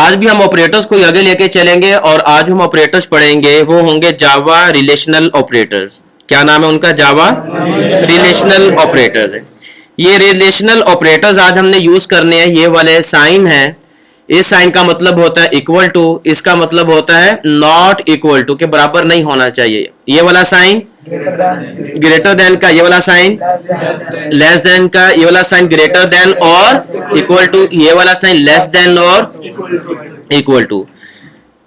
आज भी हम ऑपरेटर्स को आगे लेके चलेंगे और आज हम ऑपरेटर्स पढ़ेंगे वो होंगे जावा रिलेशनल ऑपरेटर्स। क्या नाम है उनका? जावा रिलेशनल ऑपरेटर्स है। ये रिलेशनल ऑपरेटर्स आज हमने यूज करने हैं। ये वाले साइन है, इस साइन का मतलब होता है इक्वल टू, इसका मतलब होता है नॉट इक्वल टू, के बराबर नहीं होना चाहिए। ये वाला साइन ग्रेटर देन का, ये वाला साइन लेस देन का, ये वाला साइन ग्रेटर देन और इक्वल टू, ये वाला साइन लेस देन और इक्वल टू।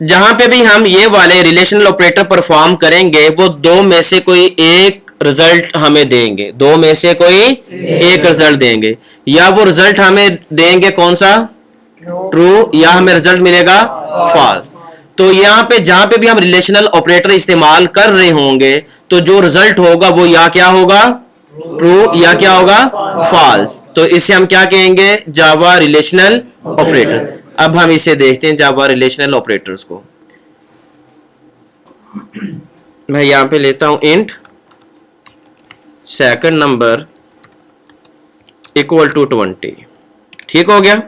जहां पे भी हम ये वाले रिलेशनल ऑपरेटर परफॉर्म करेंगे वो दो में से कोई एक रिजल्ट हमें देंगे, दो में से कोई एक रिजल्ट देंगे। या वो रिजल्ट हमें देंगे कौन सा? ट्रू, या हमें रिजल्ट मिलेगा फॉल्स। तो यहाँ पे जहां पे भी हम रिलेशनल ऑपरेटर इस्तेमाल कर रहे होंगे तो जो रिजल्ट होगा वो या क्या होगा? ट्रू, या क्या होगा? फॉल्स। तो इसे हम क्या कहेंगे? जावा रिलेशनल ऑपरेटर। अब हम इसे देखते हैं जावा रिलेशनल ऑपरेटर्स को। मैं यहां पे लेता हूं int second number equal to 20। ठीक हो गया।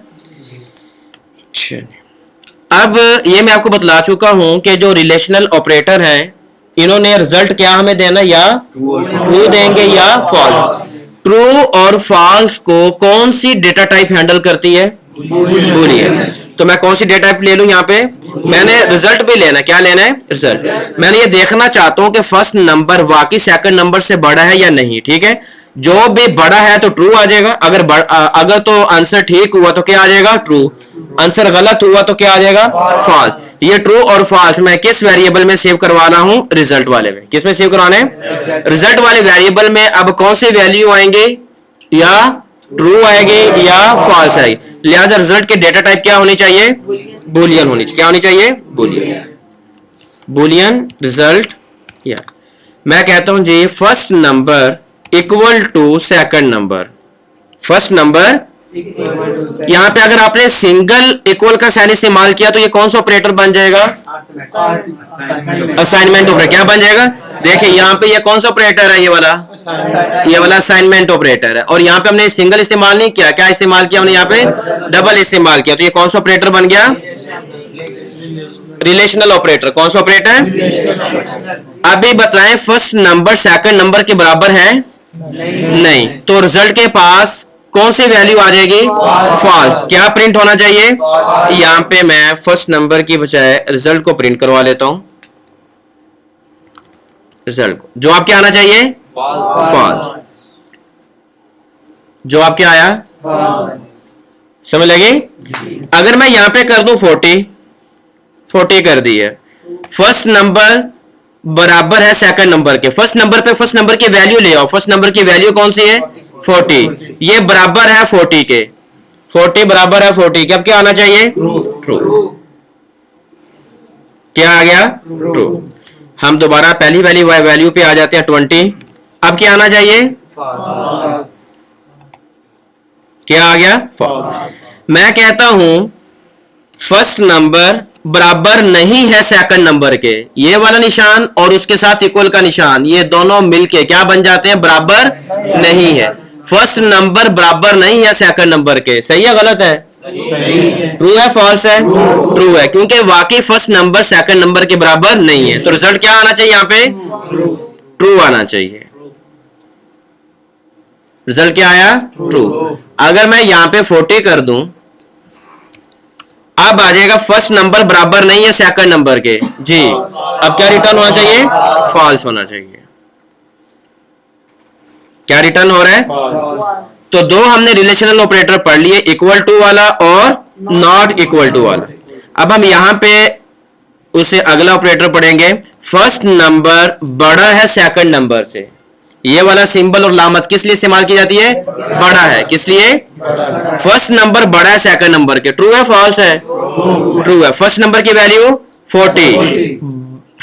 अब ये मैं आपको बतला चुका हूं कि जो रिलेशनल ऑपरेटर हैं इन्होंने रिजल्ट क्या हमें देना, या ट्रू देंगे या फॉल्स। ट्रू और फॉल्स को कौन सी डेटा टाइप हैंडल करती है? बूलियन। तो मैं कौन सी डेटा टाइप ले लूं? यहाँ पे मैंने रिजल्ट भी लेना, क्या लेना है? रिजल्ट। मैंने ये देखना चाहता हूं कि फर्स्ट नंबर वाकई सेकंड नंबर से बड़ा है या नहीं। ठीक है, जो भी बड़ा है तो ट्रू आ जाएगा। अगर तो आंसर ठीक हुआ तो क्या आ जाएगा? ट्रू। आंसर गलत हुआ तो क्या आ जाएगा? फॉल्स। ये ट्रू और फॉल्स मैं किस वेरिएबल में सेव करवाना हूं? रिजल्ट वाले में। किस में सेव करवाना है? रिजल्ट वाले वेरिएबल में। अब कौन से वैल्यू आएंगे? या ट्रू आएंगे या फॉल्स आएगी। लिहाजा रिजल्ट के डेटा टाइप क्या होनी चाहिए? बूलियन होनी चाहिए। क्या होनी चाहिए? बूलियन। Boolean result. या मैं कहता हूं जी first number equal to second number. First number, यहां पे अगर आपने सिंगल इक्वल का साइन इस्तेमाल किया तो ये कौन सा ऑपरेटर बन जाएगा? Assignment operator. क्या बन जाएगा? देखिए यहां पे ये कौन सा ऑपरेटर है? ये वाला असाइनमेंट ऑपरेटर है। और यहां पे हमने सिंगल इस्तेमाल नहीं किया, क्या इस्तेमाल किया हमने? यहाँ पे डबल इस्तेमाल किया। तो ये कौन सा ऑपरेटर बन गया? Relational operator. कौन सा ऑपरेटर? अभी बताएं फर्स्ट नंबर सेकंड नंबर के बराबर है? नहीं। तो रिजल्ट के पास कौन सी वैल्यू आ जाएगी? फॉल्स। क्या प्रिंट होना चाहिए? यहां पे मैं फर्स्ट नंबर की बजाय रिजल्ट को प्रिंट करवा लेता हूं। रिजल्ट को जो आपके आना चाहिए फॉल्स। जो आपके आया समझ लगी? अगर मैं यहां पे कर दूं 40 कर दी है। फर्स्ट नंबर बराबर है सेकंड नंबर के। फर्स्ट नंबर पे फर्स्ट नंबर की वैल्यू ले आओ। फर्स्ट नंबर की वैल्यू कौन सी है? 40। ये बराबर है 40 के। 40 बराबर है 40 के। अब क्या आना चाहिए? ट्रू। क्या आ गया? ट्रू। हम दोबारा पहली वाली वैल्यू पे आ जाते हैं 20। अब क्या आना चाहिए? क्या आ गया? मैं कहता हूं फर्स्ट नंबर बराबर नहीं है सेकंड नंबर के। ये वाला निशान और उसके साथ इक्वल का निशान, ये दोनों मिलके क्या बन जाते हैं? बराबर नहीं है। फर्स्ट नंबर बराबर नहीं है सेकंड नंबर के। सही है गलत है? ट्रू है फॉल्स है? ट्रू है, क्योंकि वाकई फर्स्ट नंबर सेकंड नंबर के बराबर नहीं है। तो रिजल्ट क्या आना चाहिए? यहाँ पे ट्रू आना चाहिए। रिजल्ट क्या आया? ट्रू। अगर मैं यहाँ पे 40 कर दूं, अब आ जाएगा फर्स्ट नंबर बराबर नहीं है सेकंड नंबर के जी। अब क्या रिटर्न होना चाहिए? फॉल्स होना चाहिए। क्या रिटर्न हो रहा है? तो दो हमने रिलेशनल ऑपरेटर पढ़ लिए, इक्वल टू वाला और नॉट इक्वल टू वाला। अब हम यहां पे उसे अगला ऑपरेटर पढ़ेंगे। फर्स्ट नंबर बड़ा है सेकंड नंबर से। ये वाला सिंबल और लामत किस लिए इस्तेमाल की जाती है? बड़ा है। किस लिए? फर्स्ट नंबर बड़ा है सेकंड नंबर के। ट्रू है फॉल्स है? ट्रू है। फर्स्ट नंबर की वैल्यू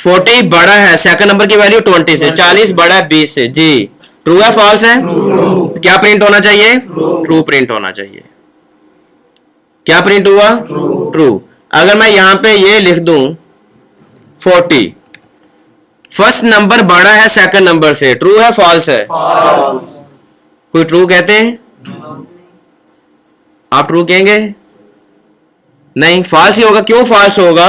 40 बड़ा है सेकंड नंबर की वैल्यू 20 से। 40 बड़ा है 20 से जी। ट्रू है फॉल्स है? क्या प्रिंट होना चाहिए? ट्रू प्रिंट होना चाहिए। क्या प्रिंट हुआ? ट्रू। अगर मैं यहां पे ये लिख दूं 40, फर्स्ट नंबर बड़ा है सेकंड नंबर से, ट्रू है फॉल्स है? कोई ट्रू कहते हैं? आप ट्रू कहेंगे? नहीं, फॉल्स ही होगा। क्यों फॉल्स होगा?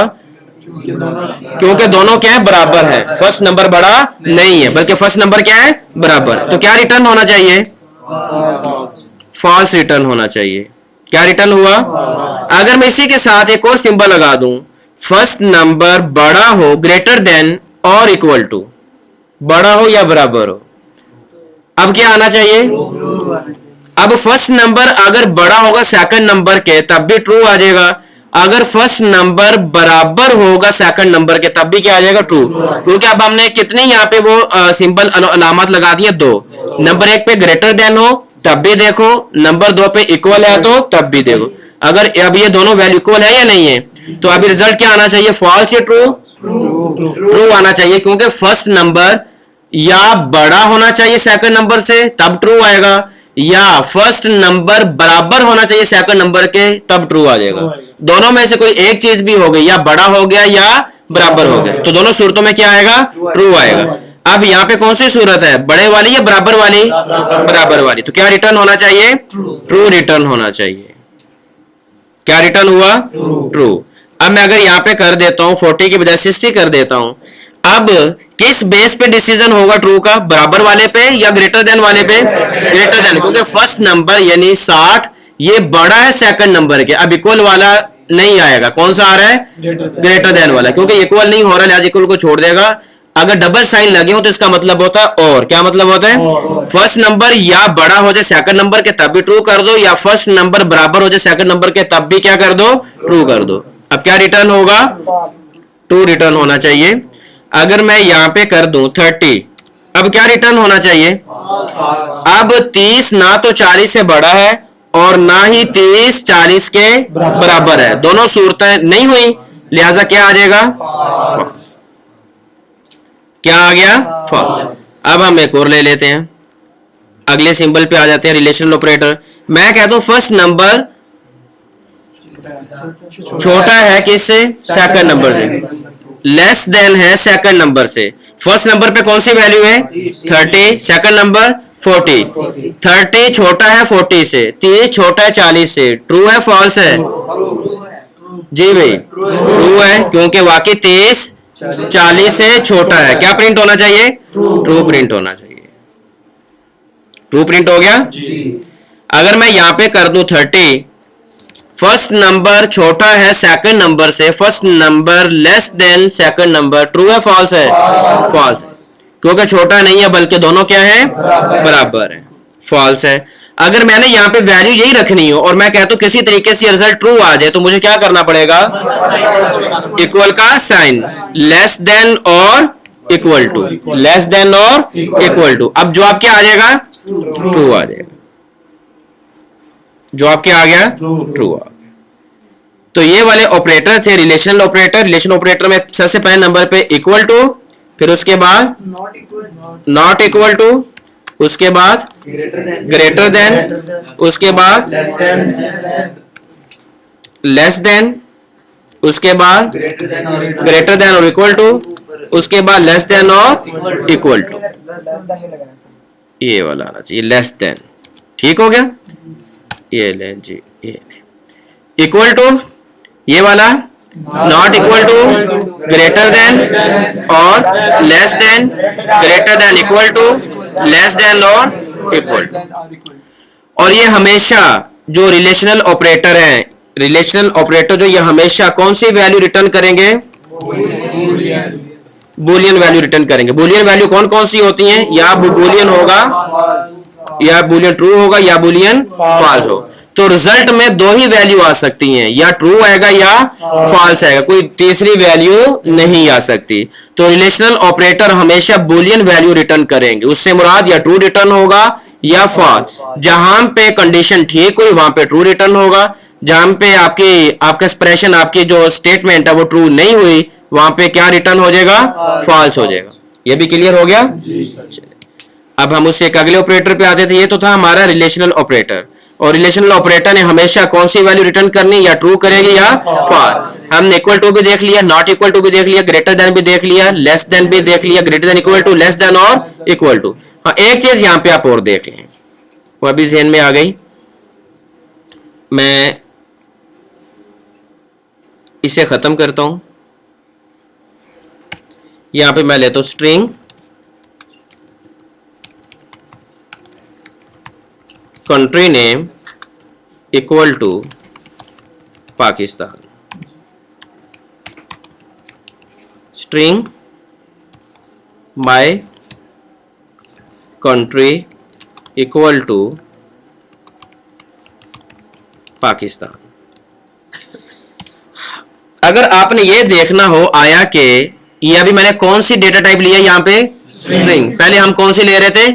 क्योंकि दोनों क्या है? बराबर है। फर्स्ट नंबर बड़ा नहीं है, बल्कि फर्स्ट नंबर क्या है? बराबर। तो क्या रिटर्न होना चाहिए? फॉल्स रिटर्न होना चाहिए। क्या रिटर्न हुआ? अगर मैं इसी के साथ एक और सिंबल लगा दूं, फर्स्ट नंबर बड़ा हो, ग्रेटर देन और इक्वल टू, बड़ा हो या बराबर हो, अब क्या आना चाहिए? अब फर्स्ट नंबर अगर बड़ा होगा सेकंड नंबर के तब भी ट्रू आ जाएगा। अगर फर्स्ट नंबर बराबर होगा सेकंड नंबर के तब भी क्या आ जाएगा? ट्रू। क्योंकि अब हमने कितनी यहाँ पे वो सिंबल अलामत लगा दी है? 2। नंबर 1 पे ग्रेटर देन हो तब भी देखो, नंबर 2 पे इक्वल है तो तब भी देखो। अगर अब ये दोनों वैल्यू इक्वल है या नहीं है, तो अभी रिजल्ट क्या आना चाहिए? फॉल्स या ट्रू? ट्रू आना चाहिए, क्योंकि फर्स्ट नंबर या बड़ा होना चाहिए सेकंड नंबर से तब ट्रू आएगा, या फर्स्ट नंबर बराबर होना चाहिए सेकंड नंबर के तब ट्रू आ जाएगा। दोनों में से कोई एक चीज भी हो गई, या बड़ा हो गया या बराबर हो गया, तो दोनों सूरतों में क्या आएगा? ट्रू आएगा। अब यहाँ पे कौन सी सूरत है? बड़े वाली या बराबर वाली? बराबर वाली। तो क्या रिटर्न होना चाहिए? ट्रू रिटर्न होना चाहिए। क्या रिटर्न हुआ? ट्रू। अब मैं अगर यहाँ पे कर देता हूँ 40 की बजाय 60 कर देता हूँ, अब किस बेस पे डिसीजन होगा ट्रू का? बराबर वाले पे या ग्रेटर देन वाले पे? ग्रेटर देन, क्योंकि फर्स्ट नंबर यानी 60 ये बड़ा है सेकंड नंबर के। अब इक्वल वाला नहीं आएगा, कौन सा आ रहा है? ग्रेटर देन वाला, क्योंकि इक्वल नहीं हो रहा लिहाजा इक्वल को छोड़ देगा। अगर डबल साइन लगे हो तो इसका मतलब होता है और। क्या मतलब होता है? फर्स्ट नंबर या बड़ा हो जाए सेकंड नंबर के तब भी ट्रू कर दो, या फर्स्ट नंबर बराबर हो जाए सेकंड नंबर के तब भी क्या कर दो? ट्रू कर दो। अब क्या रिटर्न होगा? ट्रू रिटर्न होना चाहिए। अगर मैं यहाँ पे कर दूं 30, अब क्या रिटर्न होना चाहिए? अब 30 ना तो 40 से बड़ा है और ना ही 30 40 के बराबर है, दोनों सूरतें नहीं हुई, लिहाजा क्या आ जाएगा? क्या आ गया? फॉल्स। अब हम एक और ले लेते हैं, अगले सिंबल पे आ जाते हैं, रिलेशनल ऑपरेटर। मैं कहता हूं फर्स्ट नंबर छोटा है किससे? सेकंड नंबर से। लेस देन है सेकंड नंबर से। फर्स्ट नंबर पे कौन सी वैल्यू है? 30। Second number 40। 30 छोटा है 40 से, 30 छोटा है 40 से। ट्रू है फॉल्स है? जी भाई ट्रू है, क्योंकि वाकई 30 40 से छोटा है। क्या प्रिंट होना चाहिए? ट्रू प्रिंट होना चाहिए। ट्रू प्रिंट हो गया। अगर मैं यहां पे कर दूं 30, फर्स्ट नंबर छोटा है सेकंड नंबर से, first number less than second number, true है फॉल्स है? फॉल्स, क्योंकि छोटा नहीं है बल्कि दोनों क्या है? बराबर है। फॉल्स है। अगर मैंने यहाँ पे वैल्यू यही रखनी हो और मैं कहता हूं किसी तरीके से रिजल्ट ट्रू आ जाए, तो मुझे क्या करना पड़ेगा? इक्वल का साइन, लेस देन और इक्वल टू, लेस देन और इक्वल टू। अब जवाब क्या आ जाएगा? ट्रू आ जाएगा। जवाब क्या आ गया? ट्रू आ गया। तो ये वाले ऑपरेटर थे रिलेशनल ऑपरेटर। रिलेशन ऑपरेटर में सबसे पहले नंबर पे इक्वल टू, फिर उसके बाद नॉट इक्वल टू, उसके बाद ग्रेटर देन, उसके बाद लेस देन, उसके बाद ग्रेटर देन और इक्वल टू, उसके बाद लेस देन और इक्वल टू। ये वाला आना चाहिए लेस देन। ठीक हो गया? ये ले जी, ये ले इक्वल टू, ये वाला not equal to, greater than और less than, greater than equal to, less than और इक्वल टू। और ये हमेशा जो रिलेशनल ऑपरेटर है, रिलेशनल ऑपरेटर जो ये हमेशा कौन सी वैल्यू रिटर्न करेंगे? बुलियन वैल्यू रिटर्न करेंगे। बुलियन वैल्यू कौन कौन सी होती हैं? या बुलियन होगा, या बुलियन ट्रू होगा, या बुलियन फॉल्स होगा। तो रिजल्ट में दो ही वैल्यू आ सकती हैं, या ट्रू आएगा या फॉल्स आएगा, कोई तीसरी वैल्यू नहीं आ सकती। तो रिलेशनल ऑपरेटर हमेशा बुलियन वैल्यू रिटर्न करेंगे, उससे मुराद या ट्रू रिटर्न होगा या फॉल्स। जहां पे कंडीशन ठीक हुई वहां पे ट्रू रिटर्न होगा, जहां पे आपका एक्सप्रेशन, आपकी जो स्टेटमेंट है वो ट्रू नहीं हुई, वहां पे क्या रिटर्न हो जाएगा? फॉल्स हो जाएगा। ये भी क्लियर हो गया? अब हम उससे एक अगले ऑपरेटर पे आते थे। ये तो था हमारा रिलेशनल ऑपरेटर। और रिलेशनल ऑपरेटर ने हमेशा कौन सी वैल्यू रिटर्न करनी? या ट्रू करेगी या फॉल्स। हमने इक्वल टू भी देख लिया, नॉट इक्वल टू भी देख लिया, ग्रेटर देन भी देख लिया, लेस देन भी देख लिया, greater than equal to, less than और इक्वल टू। हाँ, एक चीज यहाँ पे आप और देख लें, वो अभी ज़हन में आ गई। मैं इसे खत्म करता हूं। यहां पे मैं लेता हूं string country name equal to Pakistan, string my country equal to Pakistan. अगर आपने ये देखना हो आया कि ये अभी मैंने कौन सी डेटा टाइप लिया यहाँ पे स्ट्रिंग, पहले हम कौन सी ले रहे थे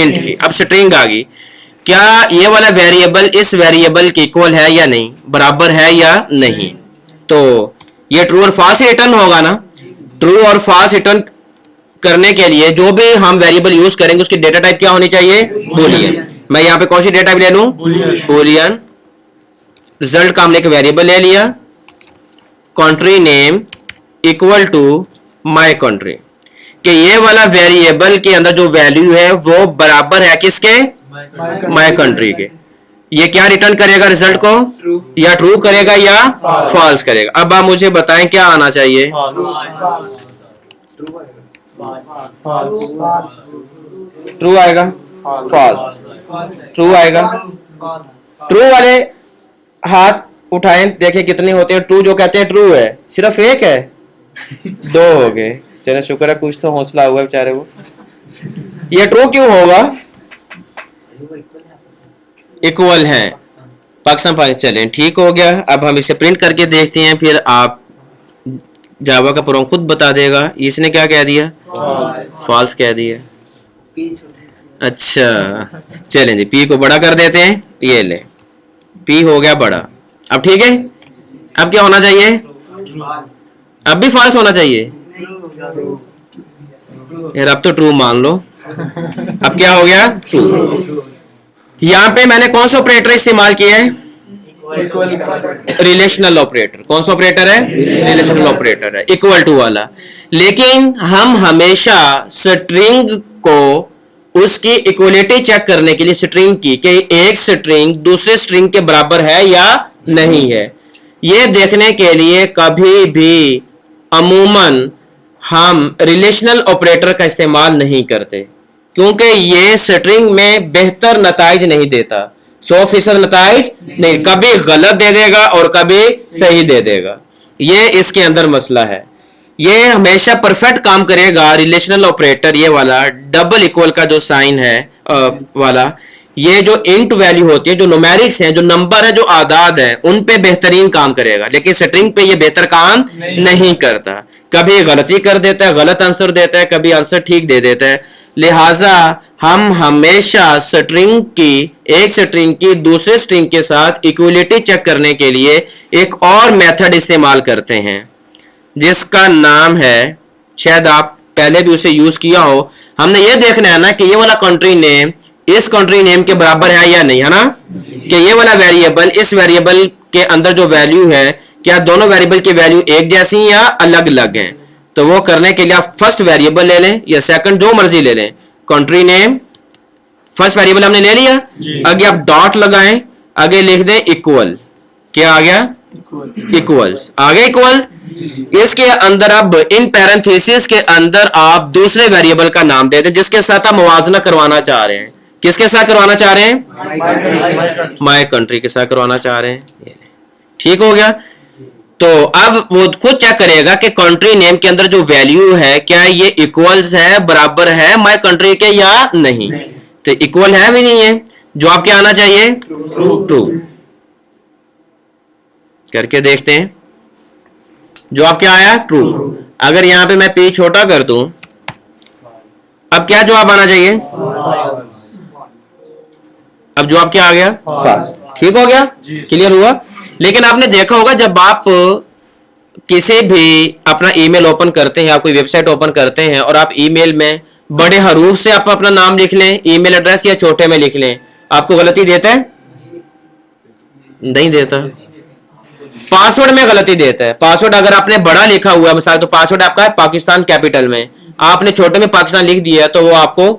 इंट की, अब स्ट्रिंग आ गई। क्या ये वाला वेरिएबल इस वेरिएबल के इक्वल है या नहीं, बराबर है या नहीं। तो ये ट्रू और फॉल्स रिटर्न होगा ना। ट्रू और फॉल्स रिटर्न करने के लिए जो भी हम वेरिएबल यूज करेंगे उसकी डेटा टाइप क्या होनी चाहिए, बूलियन। मैं यहाँ पे कौन सी डेटा टाइप ले लूं, बूलियन। रिजल्ट का हमने एक वेरिएबल ले लिया, country name equal to my country, कि ये वाला वेरिएबल के अंदर जो वैल्यू है वो बराबर है किसके, माय कंट्री के। ये क्या रिटर्न करेगा रिजल्ट को, या ट्रू करेगा या फॉल्स करेगा। अब आप मुझे बताएं क्या आना चाहिए, ट्रू आएगा, फॉल्स, ट्रू आएगा। ट्रू वाले हाथ उठाएं, देखें कितने होते हैं ट्रू। जो कहते हैं ट्रू है, सिर्फ एक है, दो हो गए। चलो शुक्र है कुछ तो हौसला हुआ बेचारे को। ये ट्रू क्यों होगा, इक्वल है पाकिस्तान। चलें ठीक हो गया। अब हम इसे प्रिंट करके देखते हैं, फिर आप जावा का प्रोग्राम खुद बता देगा। इसने क्या कह दिया, फॉल्स कह दिया। अच्छा चलें जी, पी को बड़ा कर देते हैं, ये ले पी हो गया बड़ा। अब ठीक है, अब क्या होना चाहिए, अब भी फॉल्स होना चाहिए यार। अब तो ट्रू मान लो, अब क्या हो गया, ट्रू। यहाँ पे मैंने कौन सा ऑपरेटर इस्तेमाल किया है, रिलेशनल ऑपरेटर। कौन सा ऑपरेटर है, रिलेशनल ऑपरेटर है, इक्वल टू वाला। लेकिन हम हमेशा स्ट्रिंग को उसकी इक्वलिटी चेक करने के लिए स्ट्रिंग की, कि एक स्ट्रिंग दूसरे स्ट्रिंग के बराबर है या नहीं है, ये देखने के लिए कभी भी अमूमन हम रिलेशनल ऑपरेटर का इस्तेमाल नहीं करते, क्योंकि ये स्ट्रिंग में बेहतर नताइज नहीं देता। 100% नताइज नहीं, कभी गलत दे देगा और कभी सही दे देगा। ये इसके अंदर मसला है। ये हमेशा परफेक्ट काम करेगा रिलेशनल ऑपरेटर, ये वाला डबल इक्वल का जो साइन है वाला। ये जो इंट वैल्यू होती है, जो न्यूमेरिक्स हैं, जो नंबर है, जो आदाद है, उन पे बेहतरीन काम करेगा। लेकिन स्ट्रिंग पे ये बेहतर काम नहीं करता, कभी गलती कर देता है, गलत आंसर देता है, कभी आंसर ठीक दे देता है। लिहाजा हम हमेशा स्ट्रिंग की, एक स्ट्रिंग की दूसरे स्ट्रिंग के साथ इक्वलिटी चेक करने के लिए एक और मेथड इस्तेमाल करते हैं, जिसका नाम है, शायद आप पहले भी उसे यूज किया हो। हमने ये देखना है ना कि ये वाला कंट्री नेम इस कंट्री नेम के बराबर है या नहीं, है ना, कि ये वाला वेरिएबल इस वेरिएबल के अंदर जो वैल्यू है, क्या दोनों वेरिएबल की वैल्यू एक जैसी या अलग अलग हैं। तो वो करने के लिए आप फर्स्ट वेरिएबल ले लें या सेकंड, जो मर्जी ले लें। कंट्री नेम फर्स्ट वेरिएबल हमने ले लिया, आगे आप डॉट लगाएं, आगे लिख दें इक्वल। क्या आ गया, इक्वल्स आ गया, इक्वल। इसके अंदर अब इन पैरेंथेसिस के अंदर आप दूसरे वेरिएबल का नाम दे दें जिसके साथ आप मुवाजना करवाना चाह रहे हैं। किसके साथ करवाना चाह रहे हैं, माय कंट्री के साथ करवाना चाह रहे हैं। ठीक हो गया। तो अब वो खुद चेक करेगा कि कंट्री नेम के अंदर जो वैल्यू है, क्या ये इक्वल्स है, बराबर है माय कंट्री के या नहीं। तो इक्वल है भी नहीं है, जवाब क्या आना चाहिए, ट्रू। करके देखते हैं, जवाब क्या आया, ट्रू। अगर यहां पे मैं पी छोटा कर दूं, अब क्या जवाब आना चाहिए, अब जवाब क्या आ गया, ठीक हो गया, क्लियर हुआ। लेकिन आपने देखा होगा जब आप किसी भी अपना ईमेल ओपन करते हैं, आप कोई वेबसाइट ओपन करते हैं और आप ईमेल में बड़े हरूफ से आप अपना नाम लिख लें, ईमेल एड्रेस, या छोटे में लिख लें, आपको गलती देता है, नहीं देता। पासवर्ड में गलती देता है। पासवर्ड अगर आपने बड़ा लिखा हुआ है, मिसाल तो पासवर्ड आपका है पाकिस्तान कैपिटल में, आपने छोटे में पाकिस्तान लिख दिया तो वो आपको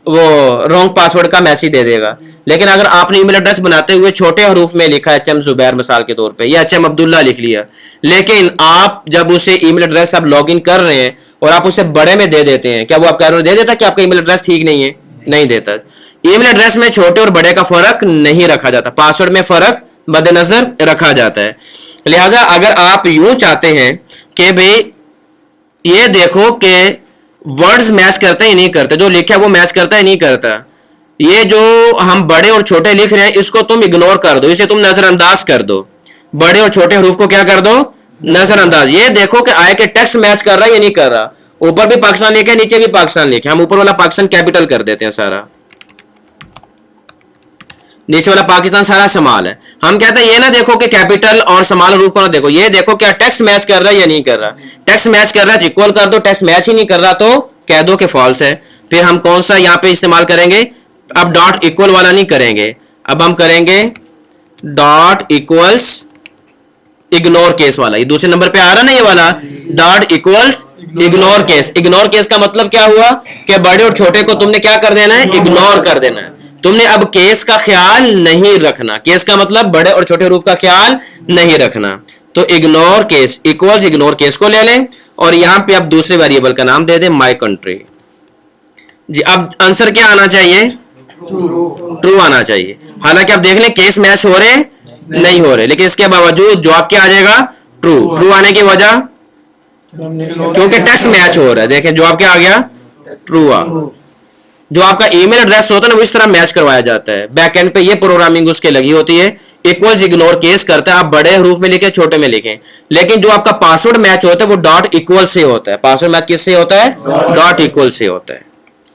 वो रॉन्ग पासवर्ड का मैसेज दे देगा। लेकिन अगर आपने ईमेल एड्रेस बनाते हुए छोटे हरूफ में लिखा है एचएम जुबैर मिसाल के तौर पे, या एचएम अब्दुल्ला लिख लिया, लेकिन आप जब उसे ईमेल एड्रेस आप लॉगिन कर रहे हैं और आप उसे बड़े में दे देते हैं, क्या वो आपका एरर दे देता कि आपका ईमेल एड्रेस ठीक नहीं है? नहीं देता। ईमेल एड्रेस में छोटे और बड़े का फर्क नहीं रखा जाता, पासवर्ड में फर्क मद्देनजर रखा जाता है। लिहाजा अगर आप यूं चाहते हैं कि भाई ये देखो कि वर्ड्स मैच करते हैं नहीं करते, जो लिखा है वो मैच करता है नहीं करता, ये जो हम बड़े और छोटे लिख रहे हैं इसको तुम इग्नोर कर दो, इसे तुम नजरअंदाज कर दो, बड़े और छोटे हरूफ को क्या कर दो? नजरअंदाज। ये देखो कि आय के टेक्स्ट मैच कर रहा है या नहीं कर रहा। ऊपर भी पाकिस्तान लिखे नीचे भी पाकिस्तान लिखे, हम ऊपर वाला पाकिस्तान कैपिटल कर देते हैं सारा, नीचे वाला पाकिस्तान सारा समाल है। हम कहते हैं ये ना देखो कि कैपिटल और समाल रूप को ना देखो, ये देखो क्या टेक्स्ट मैच कर रहा है या नहीं कर रहा। टेक्स्ट मैच कर रहा है तो इक्वल कर दो, टेक्स्ट मैच ही नहीं कर रहा तो कह दो कि फॉल्स है। फिर हम कौन सा यहाँ पे इस्तेमाल करेंगे? अब डॉट इक्वल वाला नहीं करेंगे, अब हम करेंगे डॉट इक्वल्स इग्नोर केस वाला। ये दूसरे नंबर पे आ रहा ना ये वाला, dot equals ignore case. Ignore case का मतलब क्या हुआ कि बड़े और छोटे को तुमने क्या कर देना है? इग्नोर कर देना है। तुमने अब केस का ख्याल नहीं रखना, केस का मतलब बड़े और छोटे रूप का ख्याल नहीं रखना। तो ignore case equals ignore case को ले लें और यहां पे आप दूसरे वेरिएबल का नाम दे दें माई कंट्री जी। अब आंसर क्या आना चाहिए? ट्रू आना चाहिए। हालांकि आप देख लें केस मैच हो रहे नहीं हो रहे, लेकिन इसके बावजूद जवाब क्या आ जाएगा? ट्रू। ट्रू आने की वजह क्योंकि टेक्स्ट मैच हो रहा है। देखें जवाब क्या आ गया? ट्रू आ। जो आपका ईमेल एड्रेस होता है ना वो इस तरह मैच करवाया जाता है, बैक एंड पे ये प्रोग्रामिंग उसके लगी होती है। इक्वल्स इग्नोर केस करता है, आप बड़े रूप में लिखें छोटे में लिखें, लेकिन जो आपका पासवर्ड मैच होता है वो डॉट इक्वल से होता है। पासवर्ड मैच किससे होता है? डॉट इक्वल से होता है।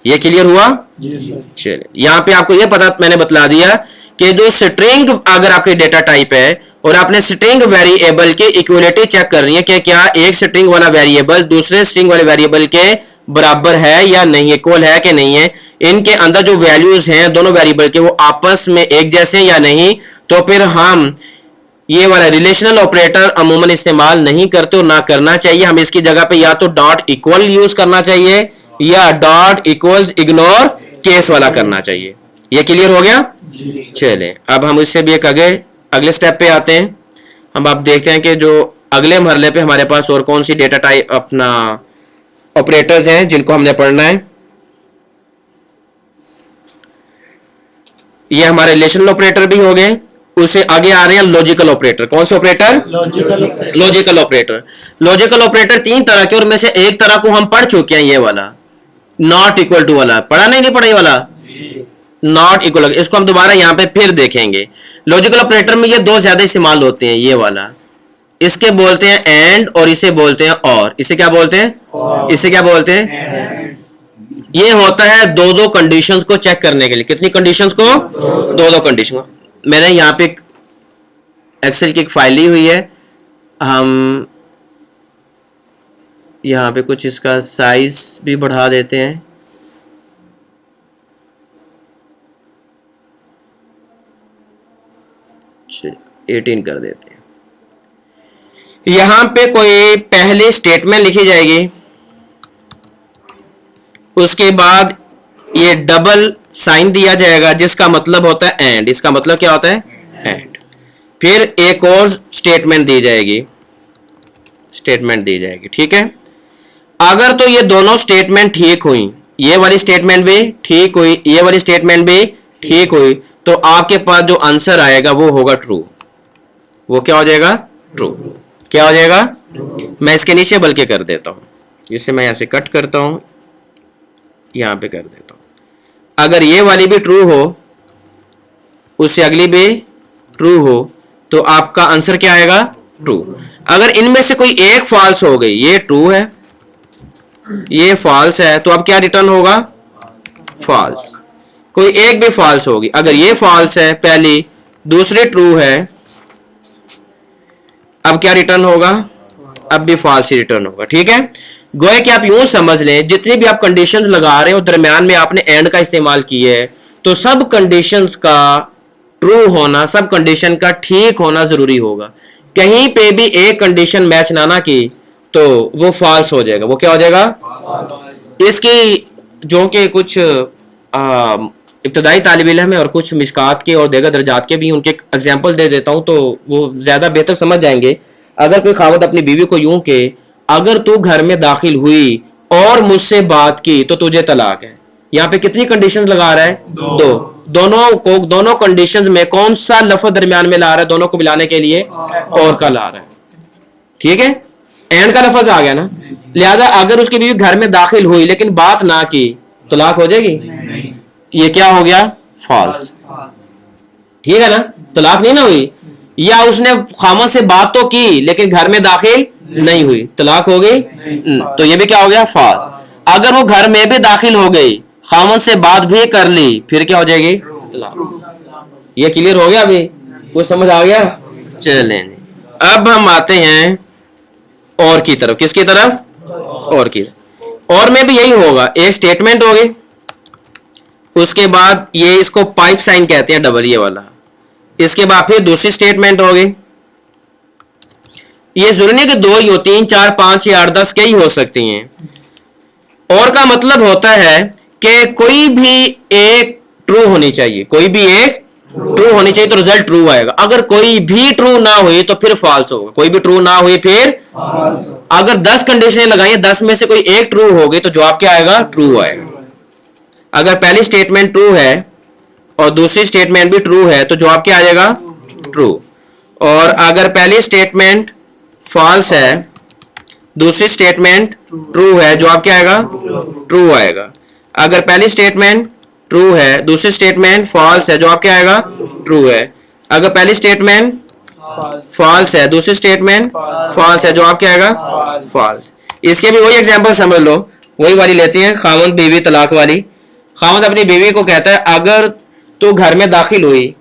ये क्लियर हुआ? चलिए यहाँ पे आपको ये पता मैंने बतला दिया कि जो स्ट्रिंग अगर आपके डेटा टाइप है और आपने स्ट्रिंग वेरिएबल की इक्वलिटी चेक करनी है कि क्या एक स्ट्रिंग वाला वेरिएबल दूसरे स्ट्रिंग वाले वेरिएबल के बराबर है या नहीं, इक्वल है कि नहीं है, इनके अंदर जो वैल्यूज हैं दोनों वेरिएबल के वो आपस में एक जैसे या नहीं, तो फिर हम ये वाला रिलेशनल ऑपरेटर अमूमन इस्तेमाल नहीं करते और ना करना चाहिए। हम इसकी जगह पे या तो डॉट इक्वल यूज करना चाहिए या डॉट इक्वल्स इग्नोर केस वाला करना चाहिए। ये क्लियर हो गया? चले अब हम इससे भी एक अगले स्टेप पे आते हैं। हम आप देखते हैं कि जो अगले मरहले पे हमारे पास और कौन सी डेटा टाइप अपना ऑपरेटर्स हैं जिनको हमने पढ़ना है। ये हमारे रिलेशनल ऑपरेटर भी हो गए, उससे आगे आ रहे हैं लॉजिकल ऑपरेटर। कौन से operator? Logical operator. Logical operator तीन तरह के और में से एक तरह को हम पढ़ चुके हैं, ये वाला नॉट इक्वल टू वाला। पढ़ा नहीं पढ़ा ये वाला नॉट इक्वल, इसको हम दोबारा यहाँ पे फिर देखेंगे। लॉजिकल ऑपरेटर में ये दो ज्यादा इस्तेमाल होते हैं, ये वाला इसके बोलते हैं एंड और इसे बोलते हैं और। इसे क्या बोलते हैं? इसे क्या बोलते हैं? ये होता है दो दो कंडीशंस को चेक करने के लिए। कितनी कंडीशंस को? दो दो कंडीशन को। मैंने यहाँ पे एक्सेल की एक फाइल ली हुई है, हम यहाँ पे कुछ इसका साइज भी बढ़ा देते हैं। चलिए 18 कर देते हैं। यहां पे कोई पहली स्टेटमेंट लिखी जाएगी, उसके बाद ये डबल साइन दिया जाएगा जिसका मतलब होता है एंड। इसका मतलब क्या होता है? एंड। फिर एक और स्टेटमेंट दी जाएगी, ठीक है। अगर तो ये दोनों स्टेटमेंट ठीक हुई, ये वाली स्टेटमेंट भी ठीक हुई, ये वाली स्टेटमेंट भी ठीक हुई, तो आपके पास जो आंसर आएगा वो होगा ट्रू। वो क्या हो जाएगा? ट्रू। क्या हो जाएगा? मैं इसके नीचे बल्कि कर देता हूं, इसे मैं यहां से कट करता हूं, यहां पे कर देता हूं। अगर ये वाली भी ट्रू हो, उससे अगली भी ट्रू हो, तो आपका आंसर क्या आएगा? ट्रू। अगर इनमें से कोई एक फॉल्स हो गई, ये ट्रू है ये फॉल्स है, तो अब क्या रिटर्न होगा? फॉल्स। कोई एक भी फॉल्स होगी, अगर ये फॉल्स है पहली, दूसरी ट्रू है, अब क्या रिटर्न होगा? अब भी फॉल्स ही रिटर्न होगा। ठीक है, गोया कि आप यूं समझ लें जितनी भी आप कंडीशंस लगा रहे हो दरमियान में आपने एंड का इस्तेमाल किया है, तो सब कंडीशंस का ट्रू होना, सब कंडीशन का ठीक होना जरूरी होगा। कहीं पे भी एक कंडीशन मैच ना की तो वो फॉल्स हो जाएगा। वो क्या हो जाएगा? इसकी जो कि कुछ इब्तदाई तालिब इल्म है और कुछ मिशकात के और दीगर दर्जात के भी, उनके एग्जाम्पल दे देता हूँ तो वो ज़्यादा बेहतर समझ जाएंगे। अगर कोई खावत अपनी बीवी को यूं के अगर तू घर में दाखिल हुई और मुझसे बात की तो तुझे तलाक है, यहाँ पे कितनी कंडीशंस लगा रहा है? दो। दोनों कंडीशंस में कौन सा लफ्ज दरमियान में ला रहा है? दोनों को मिलाने के लिए और का ला रहा है। ठीक है, एंड का लफ्ज आ गया ना। लिहाजा अगर उसकी बीवी घर में दाखिल हुई लेकिन बात ना की, तलाक हो जाएगी? ये क्या हो गया? फॉल्स। ठीक है ना, तलाक नहीं ना हुई। या उसने खामद से बात तो की लेकिन घर में दाखिल नहीं हुई, तलाक हो गई? तो ये भी क्या हो गया? फॉल्स। अगर वो घर में भी दाखिल हो गई, खामद से बात भी कर ली, फिर क्या हो जाएगी? तलाक। ये क्लियर हो गया? अभी कुछ समझ आ गया? चलें, अब हम आते हैं और की तरफ। किसकी तरफ? और की। और में भी यही होगा, एक स्टेटमेंट होगी, उसके बाद ये इसको पाइप साइन कहते हैं, डबल ये वाला। इसके बाद फिर दूसरी स्टेटमेंट होगी। ये जरूरी नहीं कि दो ही हो, 3 4 5 या 8 10 कई हो सकती हैं। और का मतलब होता है कि कोई भी एक ट्रू होनी चाहिए, कोई भी एक ट्रू होनी चाहिए तो रिजल्ट ट्रू आएगा। अगर कोई भी ट्रू ना हुई तो फिर फॉल्स होगा। कोई भी ट्रू ना हुई फिर अगर 10 कंडीशनें लगाई, 10 में से कोई एक ट्रू हो गई तो जवाब क्या आएगा? ट्रू आएगा। अगर पहली स्टेटमेंट ट्रू है और दूसरी स्टेटमेंट भी ट्रू है तो जवाब क्या आ जाएगा? ट्रू। और अगर पहली स्टेटमेंट फॉल्स है, दूसरी स्टेटमेंट ट्रू है, जवाब क्या आएगा? ट्रू आएगा। अगर पहली स्टेटमेंट ट्रू है, दूसरी स्टेटमेंट फॉल्स है, जवाब क्या आएगा? ट्रू है। अगर पहली स्टेटमेंट फॉल्स है, दूसरी स्टेटमेंट फॉल्स है, जवाब क्या आएगा? फॉल्स। इसके भी वही एग्जांपल समझ लो, वही वाली लेते हैं, खामद बीवी तलाक वाली। खामद अपनी बीवी को कहता है अगर तू घर में दाखिल हुई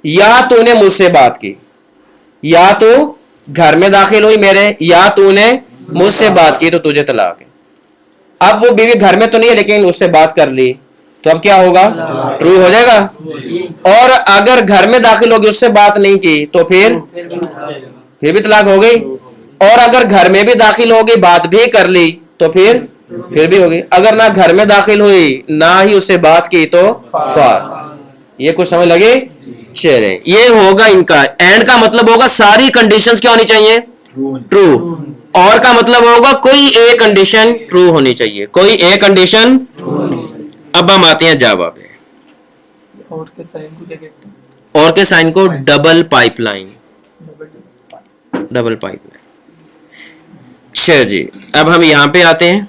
या तूने मुझसे बात की, या तो घर में दाखिल हुई मेरे या तूने मुझसे बात की तो तुझे तलाक है। अब वो बीवी घर में तो नहीं है लेकिन उससे बात कर ली, तो अब क्या होगा? ट्रू हो जाएगा। और अगर घर में दाखिल होगी, उससे बात नहीं की, तो फिर भी तलाक हो गई। और अगर घर में भी दाखिल होगी, बात भी कर ली, तो फिर भी होगी। अगर ना घर में दाखिल हुई ना ही उससे बात की तो फॉल्स। ये कुछ समझ लगे? चले, ये होगा इनका। एंड का मतलब होगा सारी कंडीशंस क्या होनी चाहिए? ट्रू। और का मतलब होगा कोई एक कंडीशन ट्रू होनी चाहिए, कोई एक कंडीशन। अब हम आते हैं जवाब पे। और के साइन को क्या कहते हैं? और के साइन को डबल पाइपलाइन। Double pipeline. अच्छा जी, अब हम यहां पे आते हैं।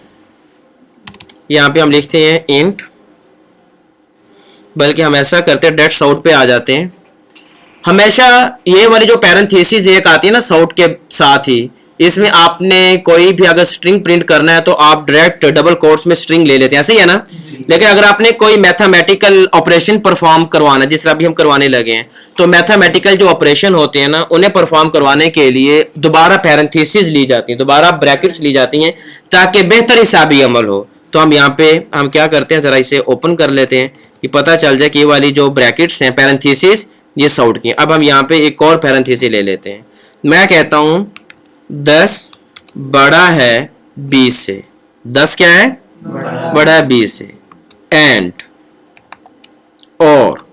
यहां पे हम लिखते हैं इंट, बल्कि हम ऐसा करते हैं डेट साउट पे आ जाते हैं। हमेशा ये वाली जो पैरेंथेसिस एक आती है ना साउट के साथ ही, इसमें आपने कोई भी अगर स्ट्रिंग प्रिंट करना है तो आप डायरेक्ट डबल कोट्स में स्ट्रिंग ले लेते हैं, ऐसे ही है ना। लेकिन अगर आपने कोई मैथमेटिकल ऑपरेशन परफॉर्म करवाना, जिस तरह भी हम करवाने लगे हैं, तो मैथमेटिकल जो ऑपरेशन होते हैं ना, उन्हें परफॉर्म करवाने के लिए दोबारा पैरेंथेसिस ली जाती हैं, दोबारा ब्रैकेट्स ली जाती हैं ताकि बेहतर हिसाबी अमल हो। तो हम यहाँ पे हम क्या करते हैं, जरा इसे ओपन कर लेते हैं कि पता चल जाए कि ये वाली जो ब्रैकेट्स हैं पैरेंथेसिस ये साउट की। अब हम यहाँ पे एक और पैरेंथेसिस ले लेते हैं। मैं कहता हूँ 10 बड़ा है 20 से। 10 क्या है? बड़ा है 20 से। एंड और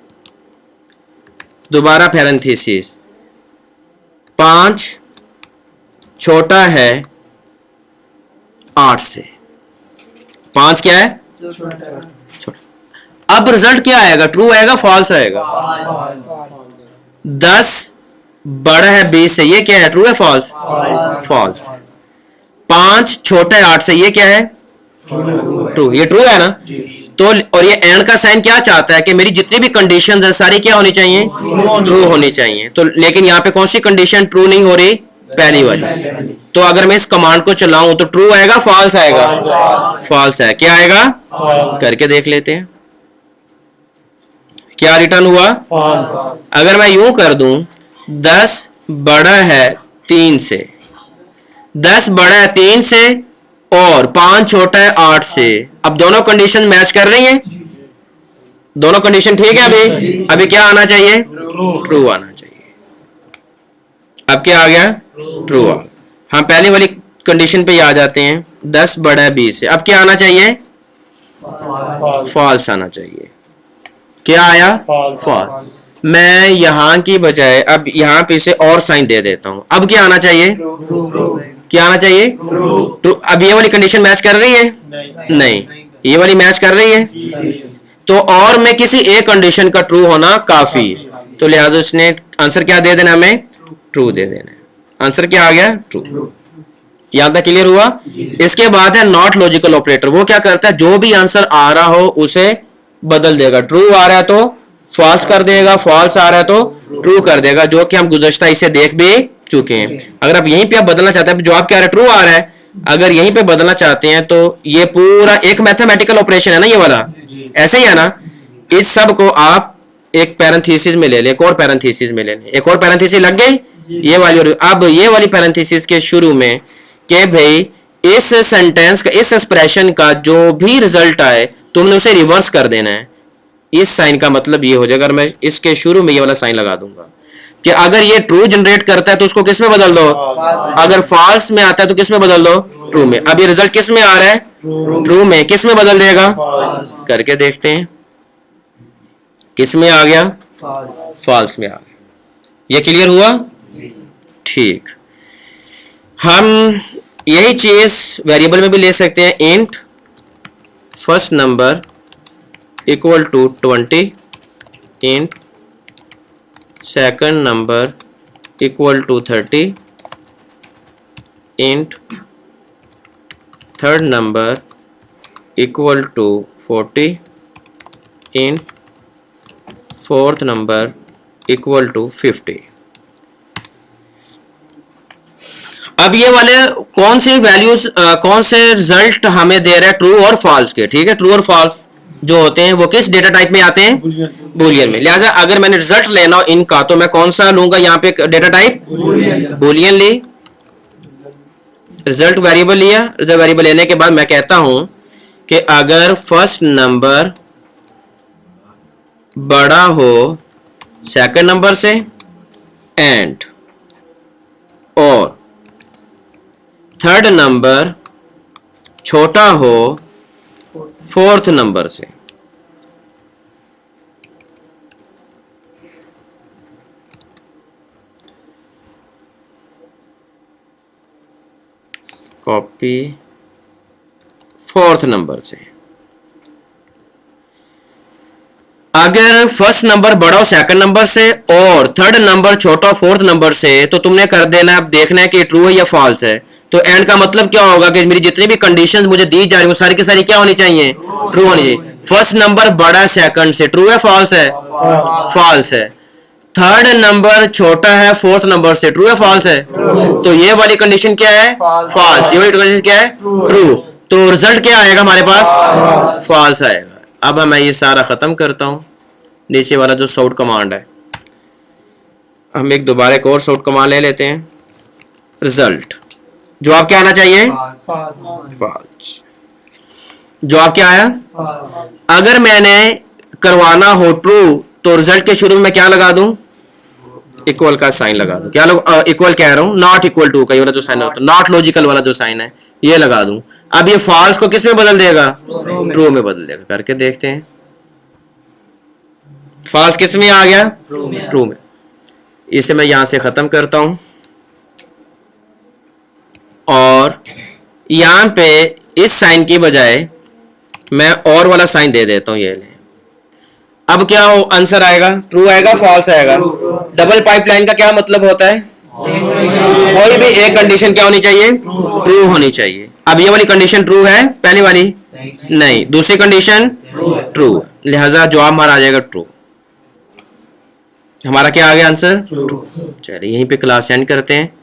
दोबारा पैरेंथेसिस 5 छोटा है 8 से। 5 क्या है? छोटा। अब रिजल्ट क्या आएगा? ट्रू आएगा फॉल्स आएगा? 10 बड़ा है 20 से, ये क्या है? ट्रू है फॉल्स? फॉल्स। 5 छोटा है 8 से, ये क्या है? ट्रू। ये ट्रू है ना। तो और ये एंड का साइन क्या चाहता है कि मेरी जितनी भी कंडीशंस है सारी क्या होनी चाहिए? ट्रू होनी चाहिए। तो लेकिन यहाँ पे कौन सी कंडीशन ट्रू नहीं हो रही? पहली वाली। तो अगर मैं इस कमांड को चलाऊं तो ट्रू आएगा फॉल्स आएगा? फॉल्स है। क्या आएगा? करके देख लेते हैं क्या रिटर्न हुआ। अगर मैं यूं कर दूं 10 बड़ा है 3 से, 10 बड़ा है 3 से और 5 छोटा है 8 से। अब दोनों कंडीशन मैच कर रही हैं, दोनों कंडीशन ठीक है। अभी क्या आना चाहिए? ट्रू आना चाहिए। अब क्या आ गया? ट्रू आ। हम पहली वाली कंडीशन पे आ जाते हैं, 10 बड़ा है 20 से। अब क्या आना चाहिए? फॉल्स आना चाहिए। क्या आया? False. फॉल्स। मैं यहाँ की बजाय अब यहाँ पे से और साइन दे देता हूँ। अब क्या आना चाहिए? क्या आना चाहिए? ट्रू। अब ये वाली कंडीशन मैच कर रही है? नहीं। ये वाली मैच कर रही है? तो और मैं किसी एक कंडीशन का ट्रू होना काफी, तो लिहाजा उसने आंसर क्या दे देना, हमें ट्रू दे देना है। आंसर क्या आ गया? ट्रू। यहां तक क्लियर हुआ? इसके बाद है नॉट लॉजिकल ऑपरेटर। वो क्या करता है, जो भी आंसर आ रहा हो उसे बदल देगा। ट्रू आ रहा है तो फॉल्स कर देगा, फॉल्स आ रहा है तो ट्रू कर देगा, जो कि हम गुज़श्ता इसे देख भी चुके हैं। अगर आप यहीं पे आप बदलना चाहते हैं, जो आप कह रहे हैं ट्रू आ रहा है, अगर यहीं पे बदलना चाहते हैं तो ये पूरा एक मैथमेटिकल ऑपरेशन है ना, ये वाला ऐसे ही है ना। इस सब को आप एक पैरेंथेसिस में ले लें, एक और पैरेंथेसिस में ले लें, एक और पैरेंथेसिस लग गई ये वाली। और अब ये वाली पैरेंथेसिस के शुरू में कि भाई इस सेंटेंस का, इस एक्सप्रेशन का जो भी रिजल्ट आए तुमने उसे रिवर्स कर देना है। इस साइन का मतलब ये हो जाएगा, अगर मैं इसके शुरू में ये वाला साइन लगा दूंगा कि अगर ये ट्रू जनरेट करता है तो उसको किस में बदल दो, अगर फॉल्स में आता है तो किस में बदल दो, ट्रू में। अब ये रिजल्ट किस में आ रहा है? ट्रू में। किस में बदल देगा? करके देखते हैं। किस में आ गया? फॉल्स में आ गया। ये क्लियर हुआ? ठीक। हम यही चीज वेरिएबल में भी ले सकते हैं। Int first number equal to 20, int second number equal to 30, int third number equal to 40, int fourth number equal to 50। अब ये वाले कौन सी वैल्यूज, कौन से रिजल्ट हमें दे रहा है? ट्रू और फॉल्स के। ठीक है, ट्रू और फॉल्स जो होते हैं वो किस डेटा टाइप में आते हैं? बूलियन में। लिहाजा अगर मैंने रिजल्ट लेना हो इनका तो मैं कौन सा लूंगा यहाँ पे डेटा टाइप? बूलियन ली। रिजल्ट वेरिएबल लिया। रिजल्ट वेरिएबल लेने के बाद मैं कहता हूं कि अगर फर्स्ट नंबर बड़ा हो सेकंड नंबर से एंड और थर्ड नंबर छोटा हो फोर्थ नंबर से। कॉपी फोर्थ नंबर से। अगर फर्स्ट नंबर बड़ा हो सेकंड नंबर से और थर्ड नंबर छोटा फोर्थ नंबर से तो तुमने कर देना है, अब देखना है कि ट्रू है या फॉल्स है। तो एंड का मतलब क्या होगा कि मेरी जितनी भी कंडीशंस मुझे दी जा रही है वो सारी की सारी क्या होनी चाहिए? ट्रू होनी चाहिए। फर्स्ट नंबर बड़ा है सेकंड से, ट्रू है फॉल्स है? फॉल्स है। थर्ड नंबर छोटा है फोर्थ नंबर से, ट्रू है फॉल्स है? तो ये वाली कंडीशन क्या है? फॉल्स। ये वाली कंडीशन क्या है? ट्रू। तो रिजल्ट क्या आएगा हमारे पास? फॉल्स आएगा। अब मैं ये सारा खत्म करता हूं। नीचे वाला जो सॉर्ट कमांड है, हम एक दोबारा एक और सॉर्ट कमांड ले लेते हैं। रिजल्ट जवाब क्या आना चाहिए? फॉल्स। जवाब क्या आया? अगर मैंने करवाना हो ट्रू तो रिजल्ट के शुरू में मैं क्या लगा दूं? इक्वल का साइन लगा दूं। क्या इक्वल कह रहा हूं, नॉट इक्वल टू का वाला जो साइन होता है, नॉट लॉजिकल वाला जो साइन है ये लगा दूं। अब ये फॉल्स को किस में बदल देगा? ट्रू में बदल देगा। करके देखते हैं। फॉल्स किस में आ गया? ट्रू में। इसे मैं यहां से खत्म करता हूं और यहां पे इस साइन की बजाय मैं और वाला साइन दे देता हूं। ये ले, अब क्या आंसर आएगा? ट्रू आएगा, फॉल्स आएगा। डबल पाइपलाइन का क्या मतलब होता है? कोई भी एक कंडीशन क्या होनी चाहिए? ट्रू होनी चाहिए। अब ये वाली कंडीशन ट्रू है, पहली वाली नहीं, दूसरी कंडीशन ट्रू, लिहाजा जवाब हमारा आ जाएगा ट्रू। हमारा क्या आ गया आंसर? ट्रू। चलिए यहीं पे क्लास एंड करते हैं।